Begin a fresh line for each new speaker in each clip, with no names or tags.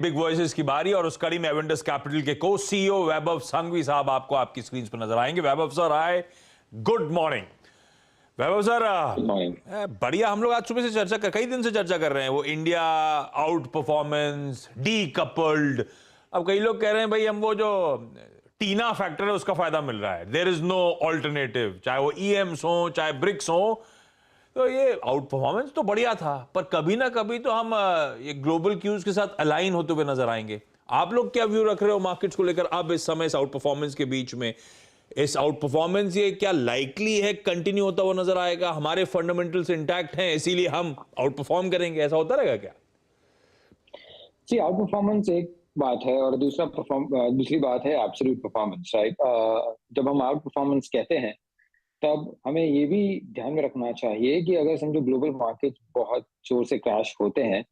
Big voices की बारी और उस कड़ी में एवेंडस कैपिटल के को सीईओ वैभव संघवी साहब आपको आपकी स्क्रीन पर नजर आएंगे। वैभव सर हाय, गुड मॉर्निंग। वैभव सर बढ़िया। हम लोग आज सुबह से कई दिन से चर्चा कर रहे हैं वो India out performance D coupled. अब कई लोग कह रहे हैं भाई हम वो जो टीना फैक्टर है उसका फायदा मिल रहा है, देयर इज नो ऑल्टरनेटिव, चाहे वो ईएम्स हो चाहे ब्रिक्स हो। तो ये आउट परफॉर्मेंस तो बढ़िया था, पर कभी ना कभी तो हम ये ग्लोबल क्यूज के साथ अलाइन होते हुए नजर आएंगे। आप लोग क्या व्यू रख रहे हो मार्केट्स को लेकर अब इस समय इस आउट परफॉर्मेंस के बीच में? इस आउट परफॉर्मेंस ये क्या लाइकली है कंटिन्यू होता हुआ नजर आएगा? हमारे फंडामेंटल्स इंटैक्ट हैं इसीलिए हम आउट परफॉर्म करेंगे, ऐसा होता रहेगा क्या?
जी, आउट परफॉर्मेंस एक बात है और दूसरी बात है एब्सोल्यूट परफॉर्मेंस, राइट? जब हम आउट परफॉर्मेंस कहते हैं तब हमें ये भी ध्यान में रखना चाहिए कि अगर समझो ग्लोबल मार्केट बहुत जोर से क्रैश होते हैं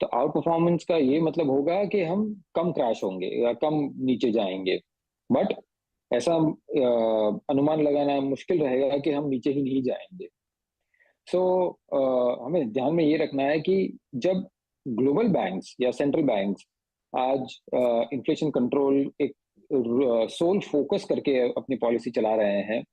तो आउट परफॉर्मेंस का ये मतलब होगा कि हम कम क्रैश होंगे या कम नीचे जाएंगे। बट ऐसा अनुमान लगाना मुश्किल रहेगा कि हम नीचे ही नहीं जाएंगे। सो हमें ध्यान में ये रखना है कि जब ग्लोबल बैंक्स या सेंट्रल बैंक्स आज इन्फ्लेशन कंट्रोल एक सोल फोकस करके अपनी पॉलिसी चला रहे हैं,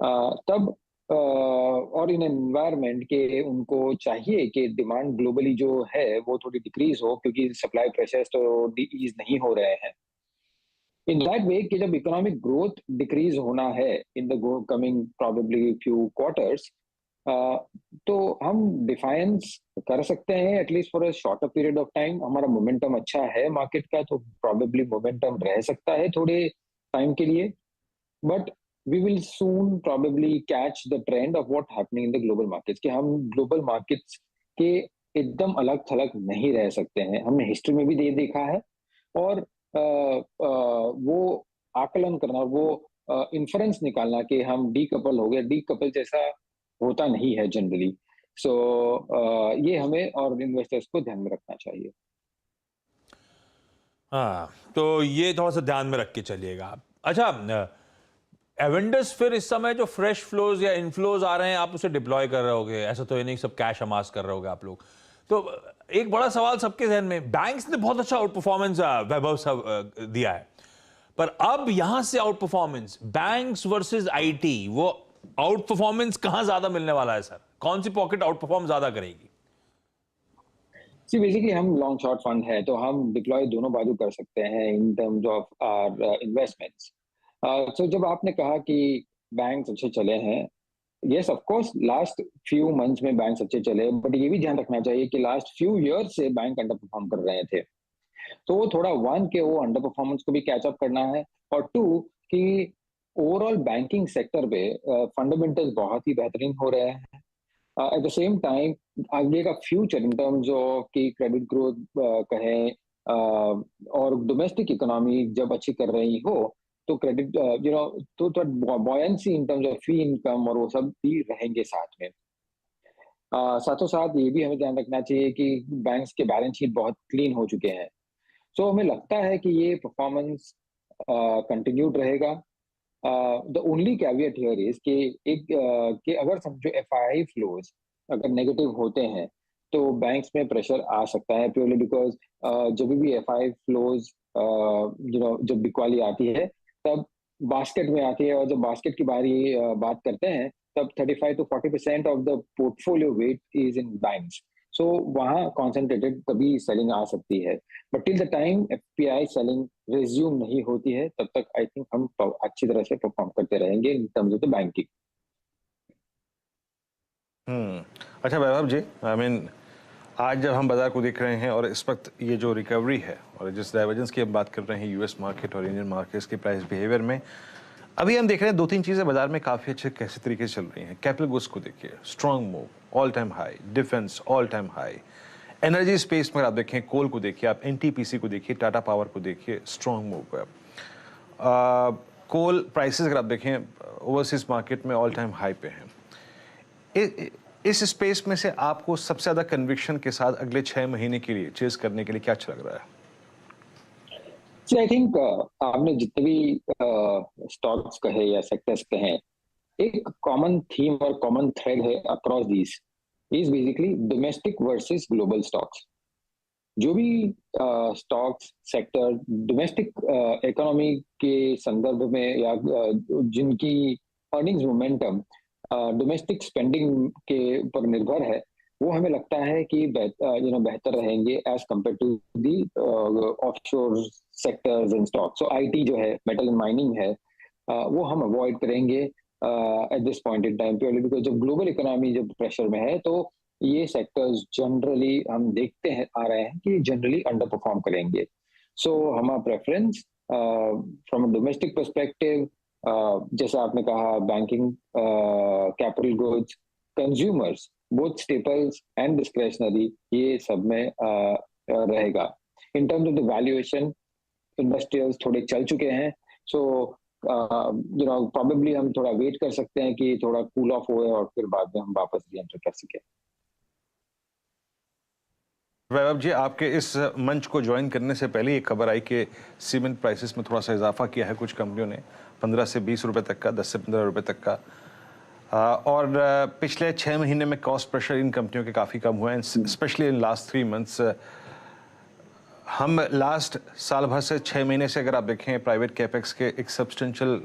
तब और इन एनवायरनमेंट के उनको चाहिए कि डिमांड ग्लोबली जो है वो थोड़ी डिक्रीज हो, क्योंकि सप्लाई प्रेशर्स तो ईज नहीं हो रहे हैं। इन दैट वे कि जब इकोनॉमिक ग्रोथ डिक्रीज होना है in the coming probably few quarters, तो हम डिफाइंस कर सकते हैं at least for a shorter period of time. हमारा मोमेंटम अच्छा है मार्केट का, तो प्रोबेबली मोमेंटम रह सकता है थोड़े टाइम के लिए। But we will soon probably catch the trend of what happening in the global markets, कि हम ग्लोबल मार्केट्स के एकदम अलग थलग नहीं रह सकते हैं। हमने हिस्ट्री में भी देखा है और वो आकलन करना, वो इन्फ्रेंस निकालना कि हम डीकपल हो गए, डीकपल जैसा होता नहीं है जनरली। सो ये हमें और इन्वेस्टर्स को ध्यान में रखना चाहिए।
हाँ, तो ये थोड़ा सा ध्यान में रख के चलिएगा। अच्छा, एवेंडस फिर इस समय जो फ्रेश फ्लोज या इनफ्लोज आ रहे हैं आप उसे डिप्लॉय कर रहे होगे, ऐसा तो ये नहीं सब कैश अमास कर रहे होगे आप लोग। तो एक बड़ा सवाल सबके जहन में, बैंक्स ने बहुत अच्छा आउट परफॉर्मेंस वैभव सब दिया है, पर अब यहां से out performance banks versus IT, वो आउट परफॉर्मेंस कहां ज्यादा मिलने वाला है सर? कौन सी पॉकेट आउट परफॉर्म ज्यादा करेगी?
सी बेसिकली हम लॉन्ग शॉर्ट फंड है तो हम डिप्लॉय दोनों बाजू कर सकते हैं in terms of our investments. So जब आपने कहा कि बैंक्स अच्छे चले हैं, yes of course last few months में बैंक्स अच्छे चले, बट ये भी ध्यान रखना चाहिए कि लास्ट फ्यू इयर्स से बैंक अंडर परफॉर्म कर रहे थे। तो वो थोड़ा वन के वो अंडर परफॉर्मेंस को भी कैचअप करना है, और टू कि ओवरऑल बैंकिंग सेक्टर पे फंडामेंटल्स बहुत ही बेहतरीन हो रहे हैं। एट द सेम टाइम आगे का फ्यूचर इन टर्म्स ऑफ की क्रेडिट ग्रोथ कहें, और डोमेस्टिक इकोनॉमी जब अच्छी कर रही हो तो क्रेडिट तो buoyancy in terms of fee income और वो सब भी रहेंगे साथ में। साथों साथ ये भी हमें ध्यान रखना चाहिए कि बैंक्स के बैलेंस शीट बहुत क्लीन हो चुके हैं। सो हमें लगता है कि ये परफॉर्मेंस कंटिन्यूड रहेगा। The only caveat here is कि अगर समझो एफआई फ्लोज अगर नेगेटिव होते हैं तो बैंक्स में प्रेशर आ सकता है, प्योरली बिकॉज जब भी एफआई फ्लोज जब बिकवाली आती है तब बास्केट में आती है, और जब बास्केट की बारी बात करते हैं तब 35 to 40% of the portfolio weight is in banks. So वहाँ कॉन्सेंट्रेटेड कभी सेलिंग आ सकती है, but till the time FPI selling resume नहीं होती है तब तक आई थिंक हम अच्छी तरह से परफॉर्म करते रहेंगे इन टर्म्स ऑफ द बैंकिंग।
अच्छा वैभव जी, आई मीन आज जब हम बाजार को देख रहे हैं और इस वक्त ये जो रिकवरी है और जिस डाइवर्जेंस की हम बात कर रहे हैं यूएस मार्केट और इंडियन मार्केट्स के प्राइस बिहेवियर में, अभी हम देख रहे हैं दो तीन चीज़ें बाजार में काफ़ी अच्छे कैसे तरीके से चल रही हैं। कैपिटल गुड्स को देखिए, strong move, all time high, defence all time high, energy space में आप देखें, कोल को देखिए, आप एनटीपीसी को देखिए, टाटा पावर को देखिए, स्ट्रॉन्ग मूव है। कोल प्राइसेस अगर आप देखें ओवरसीज मार्केट में ऑल टाइम हाई पे हैं। इस स्पेस में से आपको सबसे ज़्यादा कन्विक्शन के साथ अगले 6 महीने के लिए चेज करने के लिए क्या अच्छा लग रहा है?
आई थिंक आपने जितने भी स्टॉक्स कहे या सेक्टर्स कहे, एक कॉमन थीम और कॉमन थ्रेड है across these is basically domestic versus global stocks. जो भी स्टॉक्स सेक्टर डोमेस्टिक इकोनॉमी के संदर्भ में या जिनकी अर्निंग्स मोमेंटम डोमेस्टिक स्पेंडिंग के ऊपर निर्भर है, वो हमें लगता है कि बेहतर रहेंगे as compare to the offshore sectors and stocks. So IT जो है, मेटल एंड माइनिंग है, वो हम अवॉइड करेंगे at this point in time, purely because जब ग्लोबल इकोनॉमी जब प्रेशर में है तो ये सेक्टर्स जनरली हम देखते हैं आ रहे हैं कि जनरली अंडर परफॉर्म करेंगे। सो हमारा preference from a domestic perspective, जैसा आपने कहा, banking, capital goods, consumers, both staples and discretionary, ये सब में रहेगा। इन terms of the valuation, industrials थोड़े चल चुके हैं, सो प्रोबेबली हम थोड़ा वेट कर सकते हैं कि थोड़ा कूल ऑफ होए और फिर बाद में हम वापस री एंटर कर सकें।
वैभव जी, आपके इस मंच को ज्वाइन करने से पहले एक खबर आई कि सीमेंट प्राइसेस में थोड़ा सा इजाफा किया है कुछ कंपनियों ने, 15 से 20 रुपए तक का, 10 से 15 रुपए तक का। और पिछले 6 महीने में कॉस्ट प्रेशर इन कंपनियों के काफ़ी कम हुए हैं, स्पेशली इन लास्ट 3 मंथ्स। हम लास्ट साल भर से 6 महीने से अगर आप देखें, प्राइवेट कैपेक्स के एक सब्सटेंशियल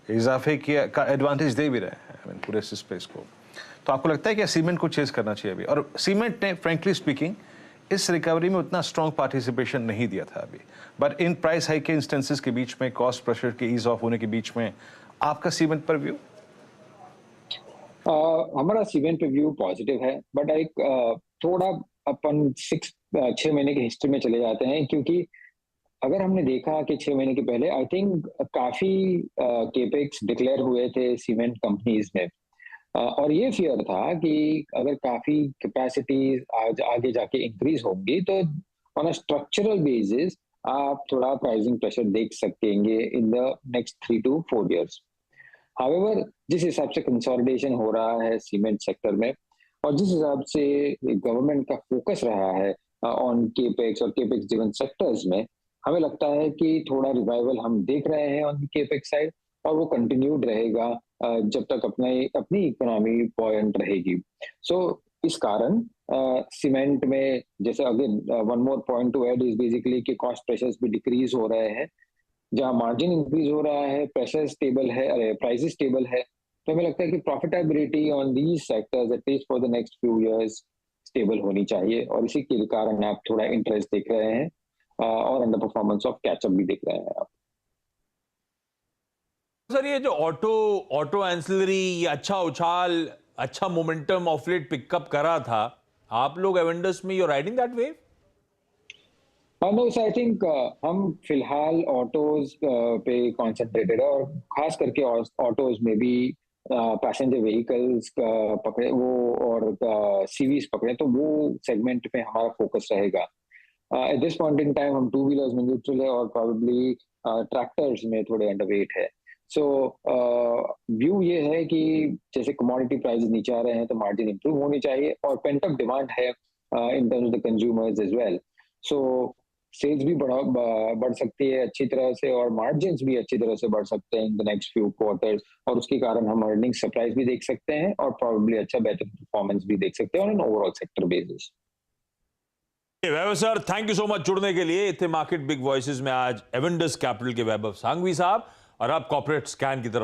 इजाफे का एडवांटेज दे भी रहे हैं पूरे इस स्पेस को। तो आपको लगता है कि सीमेंट को चेस करना चाहिए अभी? और सीमेंट ने फ्रेंकली स्पीकिंग इस रिकवरी में उतना स्ट्रॉन्ग पार्टिसिपेशन नहीं दिया था अभी, बट इन प्राइस हाइक के इंस्टेंसेस के बीच में, कॉस्ट प्रेशर के ईज ऑफ होने के बीच में, आपका सीमेंट पर व्यू?
हमारा सीमेंट पे व्यू पॉजिटिव है, बट एक थोड़ा अपन 6 महीने की हिस्ट्री में चले जाते हैं, क्योंकि अगर हमने देखा कि 6 महीने के पहले आई थिंक काफी केपेक्स डिक्लेयर हुए थे सीमेंट कंपनीज में, और ये फियर था कि अगर काफी कैपेसिटी आज आगे जाके इंक्रीज होंगी तो ऑन अ स्ट्रक्चरल बेसिस आप थोड़ा प्राइसिंग प्रेशर देख सकेंगे in the next 3 to 4 years। However, जिस हिसाब से कंसोलिडेशन हो रहा है सीमेंट सेक्टर में और जिस हिसाब से गवर्नमेंट का फोकस रहा है ऑन केपेक्स और केपेक्स ड्रिवन सेक्टर्स में, हमें लगता है कि थोड़ा रिवाइवल हम देख रहे हैं ऑन द केपेक्स साइड, और वो कंटिन्यूड रहेगा जब तक अपनी इकोनॉमी बॉयंट रहेगी। सो इस कारण सीमेंट में, जैसे again one more point two add is basically कि कॉस्ट प्रेशर्स भी डिक्रीज हो रहे हैं, जहां मार्जिन इंक्रीज हो रहा है, प्रेशर स्टेबल है, प्राइसेस स्टेबल है, तो हमें लगता है कि profitability on these sectors at least for the next few years stable होनी चाहिए, और इसी के कारण आप थोड़ा इंटरेस्ट देख रहे हैं और अंडर परफॉर्मेंस ऑफ कैचअप भी देख रहे हैं आप।
सर, ये जो ऑटो एंसिलरी, ये अच्छा उछाल, अच्छा मोमेंटम ऑफ लेट पिकअप करा था, आप लोग एवेंडर्स में, you riding that wave?
No, I think हम फिलहाल ऑटोज पे कॉन्सेंट्रेटेड है, और खास करके ऑटोज में भी पैसेंजर व्हीकल्स पकड़े वो और सीवीज पकड़े, तो वो सेगमेंट पे हमारा फोकस रहेगा। At this point in time हम 2 व्हीलर्स में न्यूट्रल है और प्रोबेबली ट्रैक्टर्स में थोड़े अंडरवेट है। सो व्यू ये है कि जैसे कमोडिटी प्राइसेस नीचे आ रहे हैं तो मार्जिन इंप्रूव होनी चाहिए, और पेंट अप डिमांड है in terms of the consumers as well. So sales भी बढ़ सकती है अच्छी तरह से, और मार्जिन्स भी अच्छी तरह से बढ़ सकते हैं in the next few quarters, और उसके कारण हम अर्निंग सरप्राइज भी देख सकते हैं और प्रोबेबली अच्छा बेटर परफॉर्मेंस भी देख सकते हैं on an overall sector basis.
Vaibhav sir, thank you so much जुड़ने के लिए। इतने मार्केट बिग वॉइसेस में आज एवेंडर्स कैपिटल के वैभव सांघवी साहब, और अब कॉर्पोरेट स्कैन की तरफ